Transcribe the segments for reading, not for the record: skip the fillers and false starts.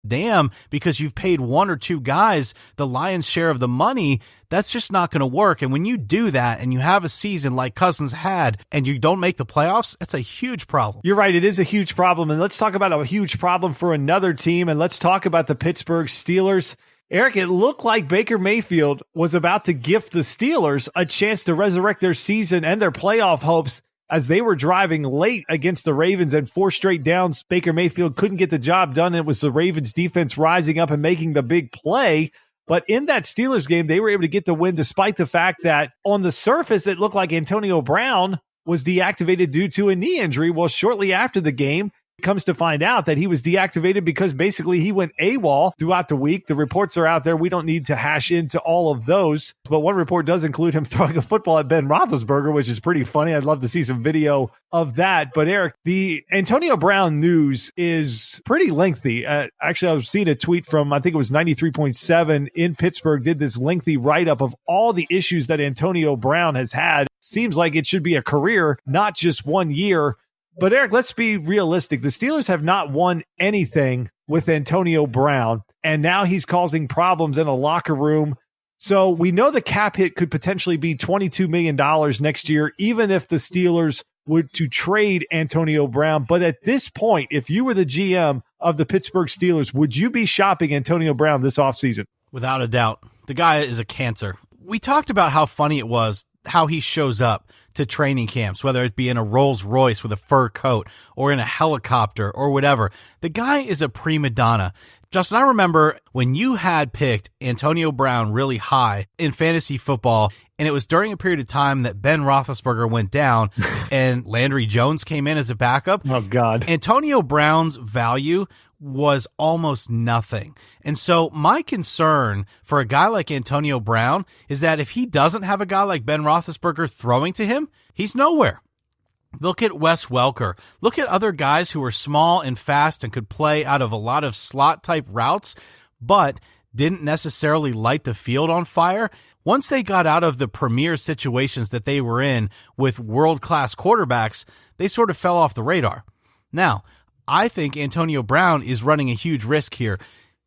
dam because you've paid one or two guys the lion's share of the money. That's just not going to work. And when you do that and you have a season like Cousins had and you don't make the playoffs, that's a huge problem. You're right. It is a huge problem. And let's talk about a huge problem for another team. And let's talk about the Pittsburgh Steelers. Eric, it looked like Baker Mayfield was about to gift the Steelers a chance to resurrect their season and their playoff hopes as they were driving late against the Ravens and 4 straight downs. Baker Mayfield couldn't get the job done. It was the Ravens defense rising up and making the big play. But in that Steelers game, they were able to get the win despite the fact that on the surface, it looked like Antonio Brown was deactivated due to a knee injury. Well, shortly after the game, comes to find out that he was deactivated because basically he went AWOL throughout the week. The reports are out there. We don't need to hash into all of those. But one report does include him throwing a football at Ben Roethlisberger, which is pretty funny. I'd love to see some video of that. But Eric, the Antonio Brown news is pretty lengthy. Actually, I was seeing a tweet from, I think it was 93.7 in Pittsburgh, did this lengthy write-up of all the issues that Antonio Brown has had. Seems like it should be a career, not just 1 year. But Eric, let's be realistic. The Steelers have not won anything with Antonio Brown, and now he's causing problems in a locker room. So we know the cap hit could potentially be $22 million next year, even if the Steelers were to trade Antonio Brown. But at this point, if you were the GM of the Pittsburgh Steelers, would you be shopping Antonio Brown this offseason? Without a doubt. The guy is a cancer. We talked about how funny it was, how he shows up to training camps, whether it be in a Rolls Royce with a fur coat or in a helicopter or whatever. The guy is a prima donna. Justin, I remember when you had picked Antonio Brown really high in fantasy football, and it was during a period of time that Ben Roethlisberger went down and Landry Jones came in as a backup. Oh, God. Antonio Brown's value was almost nothing. And so my concern for a guy like Antonio Brown is that if he doesn't have a guy like Ben Roethlisberger throwing to him, he's nowhere. Look at Wes Welker. Look at other guys who are small and fast and could play out of a lot of slot-type routes, but didn't necessarily light the field on fire. Once they got out of the premier situations that they were in with world-class quarterbacks, they sort of fell off the radar. Now, I think Antonio Brown is running a huge risk here.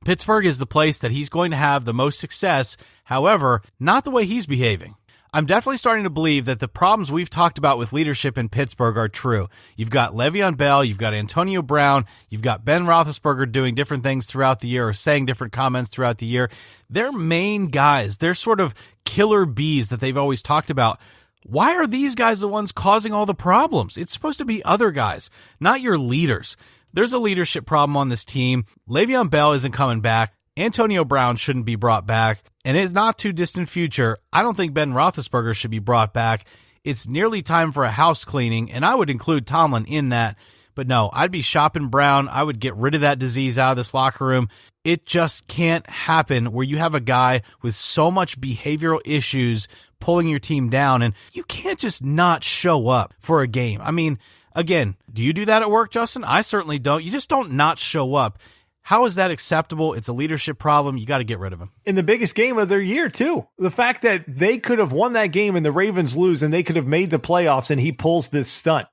Pittsburgh is the place that he's going to have the most success. However, not the way he's behaving. I'm definitely starting to believe that the problems we've talked about with leadership in Pittsburgh are true. You've got Le'Veon Bell, you've got Antonio Brown, you've got Ben Roethlisberger doing different things throughout the year or saying different comments throughout the year. They're main guys. They're sort of killer bees that they've always talked about. Why are these guys the ones causing all the problems? It's supposed to be other guys, not your leaders. There's a leadership problem on this team. Le'Veon Bell isn't coming back. Antonio Brown shouldn't be brought back. And in not too distant future, I don't think Ben Roethlisberger should be brought back. It's nearly time for a house cleaning, and I would include Tomlin in that. But no, I'd be shopping Brown. I would get rid of that disease out of this locker room. It just can't happen where you have a guy with so much behavioral issues pulling your team down, and you can't just not show up for a game. I mean, again, do you do that at work, Justin? I certainly don't. You just don't not show up. How is that acceptable? It's a leadership problem. You got to get rid of him. In the biggest game of their year, too. The fact that they could have won that game and the Ravens lose and they could have made the playoffs and he pulls this stunt.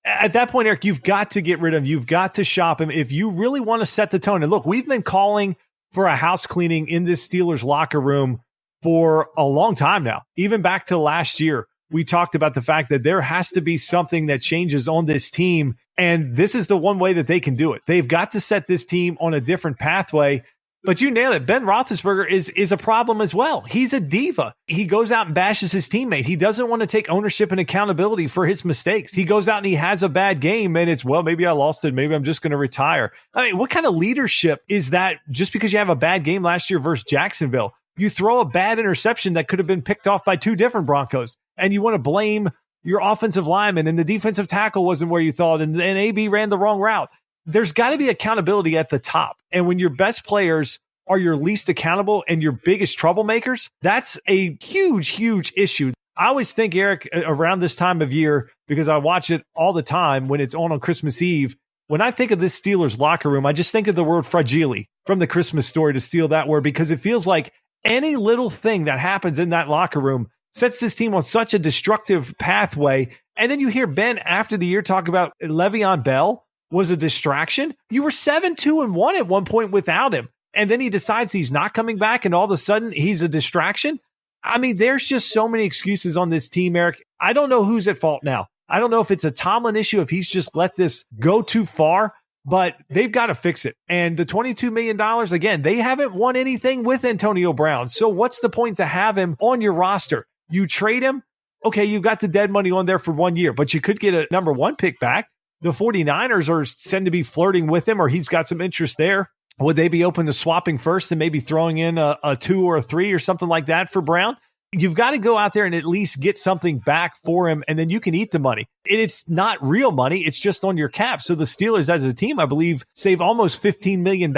At that point, Eric, you've got to get rid of him. You've got to shop him if you really want to set the tone. And look, we've been calling for a house cleaning in this Steelers locker room for a long time now. Even back to last year, we talked about the fact that there has to be something that changes on this team. And this is the one way that they can do it. They've got to set this team on a different pathway. But you nailed it. Ben Roethlisberger is a problem as well. He's a diva. He goes out and bashes his teammate. He doesn't want to take ownership and accountability for his mistakes. He goes out and he has a bad game and it's, well, maybe I lost it. Maybe I'm just going to retire. I mean, what kind of leadership is that just because you have a bad game last year versus Jacksonville? You throw a bad interception that could have been picked off by two different Broncos, and you want to blame your offensive lineman, and the defensive tackle wasn't where you thought, and AB ran the wrong route. There's got to be accountability at the top. And when your best players are your least accountable and your biggest troublemakers, that's a huge, huge issue. I always think, Eric, around this time of year, because I watch it all the time when it's on Christmas Eve, when I think of this Steelers locker room, I just think of the word fragile from the Christmas Story, to steal that word, because it feels like any little thing that happens in that locker room sets this team on such a destructive pathway. And then you hear Ben after the year talk about Le'Veon Bell. was a distraction. You were 7-2-1 at one point without him. And then he decides he's not coming back, and all of a sudden he's a distraction. I mean, there's just so many excuses on this team, Eric. I don't know who's at fault now. I don't know if it's a Tomlin issue, if he's just let this go too far, but they've got to fix it. And the $22 million, again, they haven't won anything with Antonio Brown. So what's the point to have him on your roster? You trade him. Okay, you've got the dead money on there for 1 year, but you could get a number 1 pick back. The 49ers are said to be flirting with him, or he's got some interest there. Would they be open to swapping first and maybe throwing in a 2 or a 3 or something like that for Brown? You've got to go out there and at least get something back for him, and then you can eat the money. It's not real money. It's just on your cap. So the Steelers as a team, I believe, save almost $15 million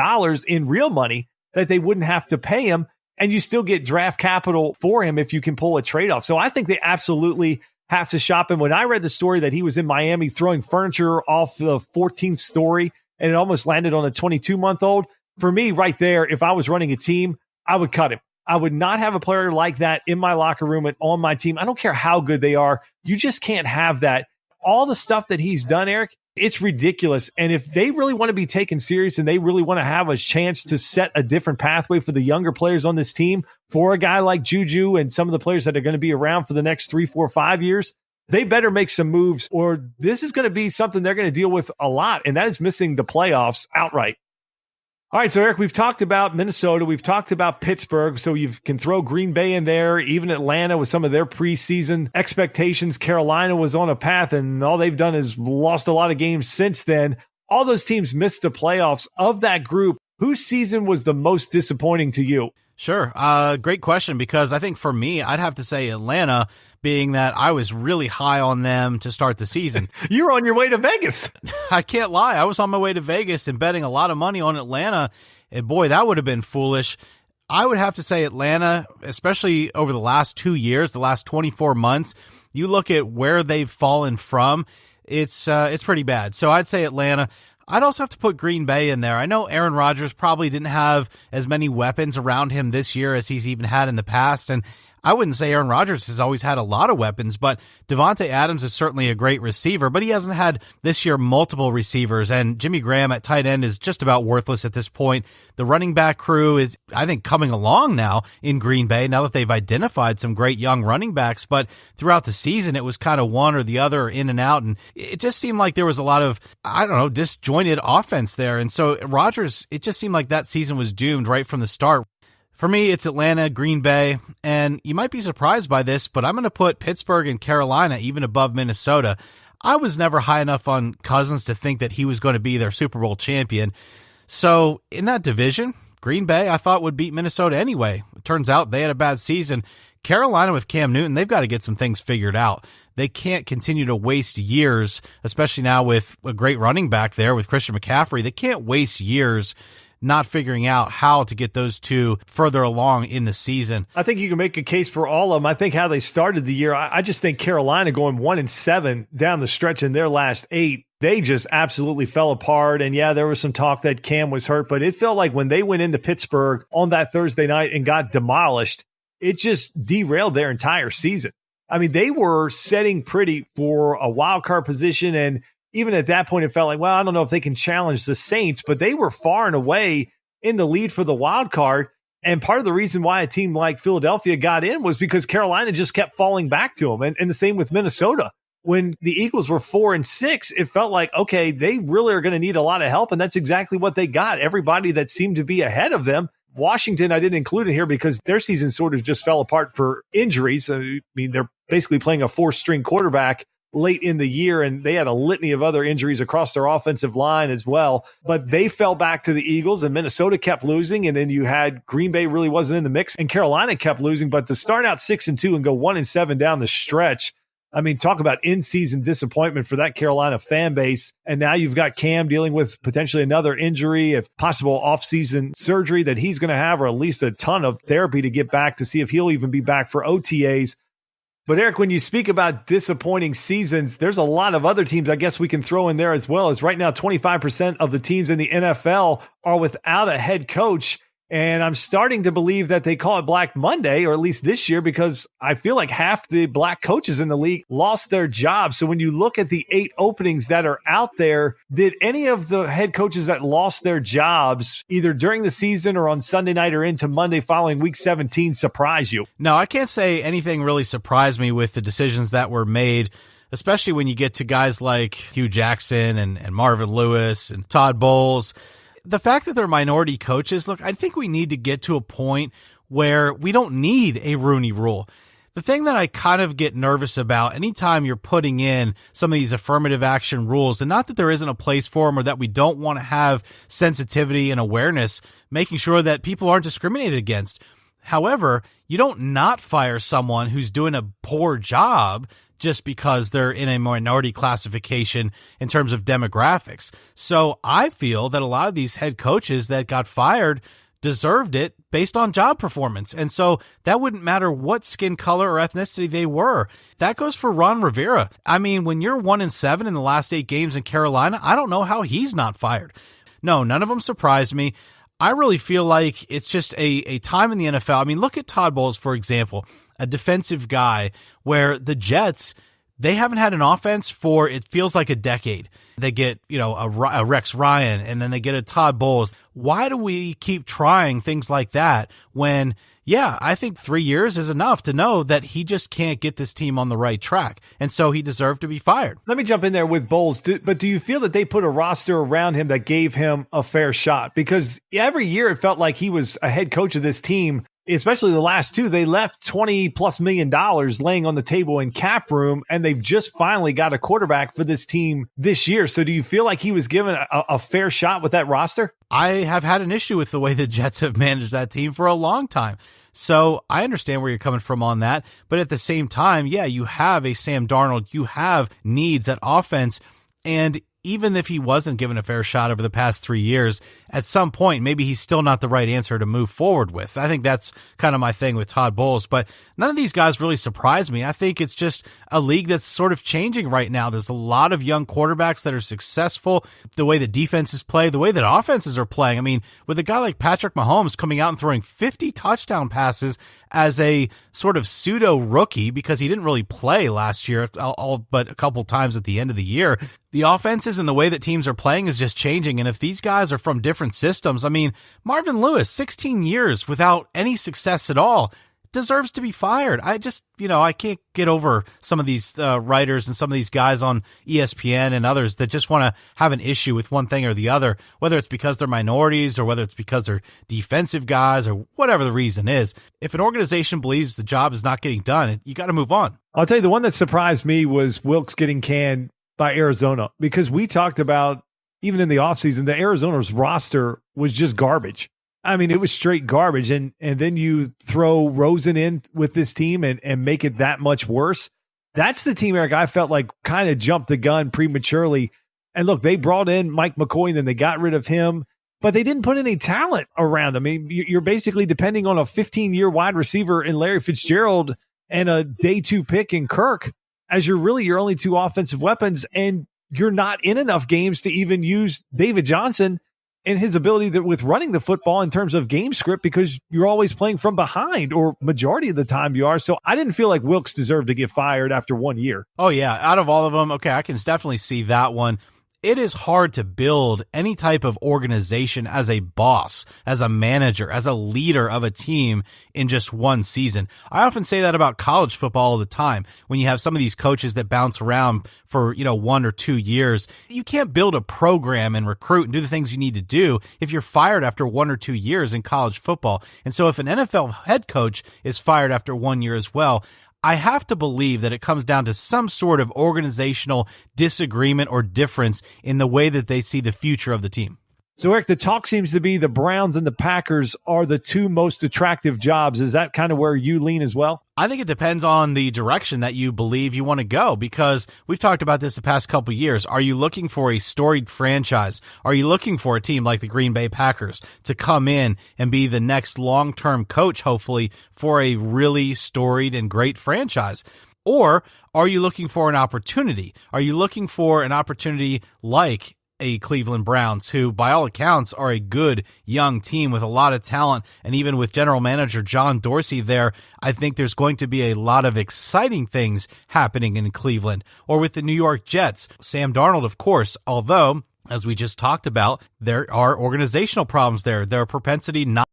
in real money that they wouldn't have to pay him, and you still get draft capital for him if you can pull a trade-off. So I think they absolutely have to shop him. When I read the story that he was in Miami throwing furniture off the 14th story and it almost landed on a 22-month-old, for me right there, if I was running a team, I would cut him. I would not have a player like that in my locker room and on my team. I don't care how good they are. You just can't have that. All the stuff that he's done, Eric, it's ridiculous. And if they really want to be taken serious and they really want to have a chance to set a different pathway for the younger players on this team, for a guy like Juju and some of the players that are going to be around for the next 3, 4, 5 years, they better make some moves, or this is going to be something they're going to deal with a lot, and that is missing the playoffs outright. All right, so Eric, we've talked about Minnesota. We've talked about Pittsburgh, so you can throw Green Bay in there, even Atlanta with some of their preseason expectations. Carolina was on a path, and all they've done is lost a lot of games since then. All those teams missed the playoffs. Of that group, whose season was the most disappointing to you? Sure. Great question, because I think for me, I'd have to say Atlanta, being that I was really high on them to start the season. You were on your way to Vegas. I can't lie. I was on my way to Vegas and betting a lot of money on Atlanta. And boy, that would have been foolish. I would have to say Atlanta, especially over the last 2 years, the last 24 months, you look at where they've fallen from, it's pretty bad. So I'd say Atlanta. I'd also have to put Green Bay in there. I know Aaron Rodgers probably didn't have as many weapons around him this year as he's even had in the past, and I wouldn't say Aaron Rodgers has always had a lot of weapons, but Devontae Adams is certainly a great receiver, but he hasn't had this year multiple receivers, and Jimmy Graham at tight end is just about worthless at this point. The running back crew is, I think, coming along now in Green Bay, now that they've identified some great young running backs, but throughout the season, it was kind of one or the other, in and out, and it just seemed like there was a lot of, disjointed offense there, and so Rodgers, it just seemed like that season was doomed right from the start. For me, it's Atlanta, Green Bay, and you might be surprised by this, but I'm going to put Pittsburgh and Carolina even above Minnesota. I was never high enough on Cousins to think that he was going to be their Super Bowl champion. So in that division, Green Bay I thought would beat Minnesota anyway. It turns out they had a bad season. Carolina with Cam Newton, they've got to get some things figured out. They can't continue to waste years, especially now with a great running back there with Christian McCaffrey. They can't waste years not figuring out how to get those two further along in the season. I think you can make a case for all of them. I think how they started the year, I just think Carolina going 1-7 down the stretch in their last 8, they just absolutely fell apart. And yeah, there was some talk that Cam was hurt, but it felt like when they went into Pittsburgh on that Thursday night and got demolished, it just derailed their entire season. I mean, they were setting pretty for a wild card position, and even at that point, it felt like, well, I don't know if they can challenge the Saints, but they were far and away in the lead for the wild card. And part of the reason why a team like Philadelphia got in was because Carolina just kept falling back to them. And the same with Minnesota. When the Eagles were 4-6, it felt like, okay, they really are going to need a lot of help. And that's exactly what they got. Everybody that seemed to be ahead of them. Washington, I didn't include it here because their season sort of just fell apart for injuries. I mean, they're basically playing a 4-string quarterback late in the year, and they had a litany of other injuries across their offensive line as well. But they fell back to the Eagles, and Minnesota kept losing, and then you had Green Bay really wasn't in the mix, and Carolina kept losing. But to start out 6-2 and go 1-7 down the stretch, I mean, talk about in-season disappointment for that Carolina fan base. And now you've got Cam dealing with potentially another injury, if possible off-season surgery that he's going to have, or at least a ton of therapy to get back to see if he'll even be back for OTAs. But Eric, when you speak about disappointing seasons, there's a lot of other teams I guess we can throw in there as well. As right now, 25% of the teams in the NFL are without a head coach. And I'm starting to believe that they call it Black Monday, or at least this year, because I feel like half the black coaches in the league lost their jobs. So when you look at the 8 openings that are out there, did any of the head coaches that lost their jobs either during the season or on Sunday night or into Monday following week 17 surprise you? No, I can't say anything really surprised me with the decisions that were made, especially when you get to guys like Hugh Jackson and Marvin Lewis and Todd Bowles. The fact that they're minority coaches, look, I think we need to get to a point where we don't need a Rooney Rule. The thing that I kind of get nervous about anytime you're putting in some of these affirmative action rules, and not that there isn't a place for them or that we don't want to have sensitivity and awareness, making sure that people aren't discriminated against. However, you don't not fire someone who's doing a poor job just because they're in a minority classification in terms of demographics. So I feel that a lot of these head coaches that got fired deserved it based on job performance. And so that wouldn't matter what skin color or ethnicity they were. That goes for Ron Rivera. I mean, when you're 1-7 in the last 8 games in Carolina, I don't know how he's not fired. No, none of them surprised me. I really feel like it's just a time in the NFL. I mean, look at Todd Bowles, for example, a defensive guy where the Jets, they haven't had an offense for, it feels like, a decade. They get, a Rex Ryan, and then they get a Todd Bowles. Why do we keep trying things like that when, I think 3 years is enough to know that he just can't get this team on the right track. And so he deserved to be fired. Let me jump in there with Bowles. But do you feel that they put a roster around him that gave him a fair shot? Because every year it felt like he was a head coach of this team, especially the last 2. They left $20+ million laying on the table in cap room, and they've just finally got a quarterback for this team this year. So do you feel like he was given a fair shot with that roster? I have had an issue with the way the Jets have managed that team for a long time. So I understand where you're coming from on that. But at the same time, you have a Sam Darnold. You have needs at offense. And even if he wasn't given a fair shot over the past 3 years, at some point, maybe he's still not the right answer to move forward with. I think that's kind of my thing with Todd Bowles, but none of these guys really surprise me. I think it's just a league that's sort of changing right now. There's a lot of young quarterbacks that are successful. The way that defenses play, the way that offenses are playing. I mean, with a guy like Patrick Mahomes coming out and throwing 50 touchdown passes as a sort of pseudo rookie because he didn't really play last year, all but a couple times at the end of the year. The offenses and the way that teams are playing is just changing. And if these guys are from different systems, I mean, Marvin Lewis, 16 years without any success at all, deserves to be fired. I just, I can't get over some of these writers and some of these guys on ESPN and others that just want to have an issue with one thing or the other, whether it's because they're minorities or whether it's because they're defensive guys or whatever the reason is. If an organization believes the job is not getting done, you got to move on. I'll tell you, the one that surprised me was Wilkes getting canned by Arizona, because we talked about, even in the offseason, the Arizona's roster was just garbage. I mean, it was straight garbage. And then you throw Rosen in with this team and make it that much worse. That's the team, Eric, I felt like kind of jumped the gun prematurely. And look, they brought in Mike McCoy and then they got rid of him, but they didn't put any talent around him. I mean, you're basically depending on a 15-year wide receiver in Larry Fitzgerald and a day 2 pick in Kirk as your only 2 offensive weapons. And you're not in enough games to even use David Johnson and his ability with running the football in terms of game script, because you're always playing from behind, or majority of the time you are. So I didn't feel like Wilkes deserved to get fired after 1 year. Oh, yeah. Out of all of them, okay, I can definitely see that one. It is hard to build any type of organization as a boss, as a manager, as a leader of a team in just one season. I often say that about college football all the time. When you have some of these coaches that bounce around for, 1 or 2 years, you can't build a program and recruit and do the things you need to do if you're fired after 1 or 2 years in college football. And so if an NFL head coach is fired after 1 year as well, I have to believe that it comes down to some sort of organizational disagreement or difference in the way that they see the future of the team. So, Eric, the talk seems to be the Browns and the Packers are the 2 most attractive jobs. Is that kind of where you lean as well? I think it depends on the direction that you believe you want to go, because we've talked about this the past couple of years. Are you looking for a storied franchise? Are you looking for a team like the Green Bay Packers to come in and be the next long-term coach, hopefully, for a really storied and great franchise? Or are you looking for an opportunity? Are you looking for an opportunity like a Cleveland Browns who, by all accounts, are a good young team with a lot of talent. And even with general manager John Dorsey there, I think there's going to be a lot of exciting things happening in Cleveland. Or with the New York Jets, Sam Darnold, of course, although, as we just talked about, there are organizational problems there. There are propensity not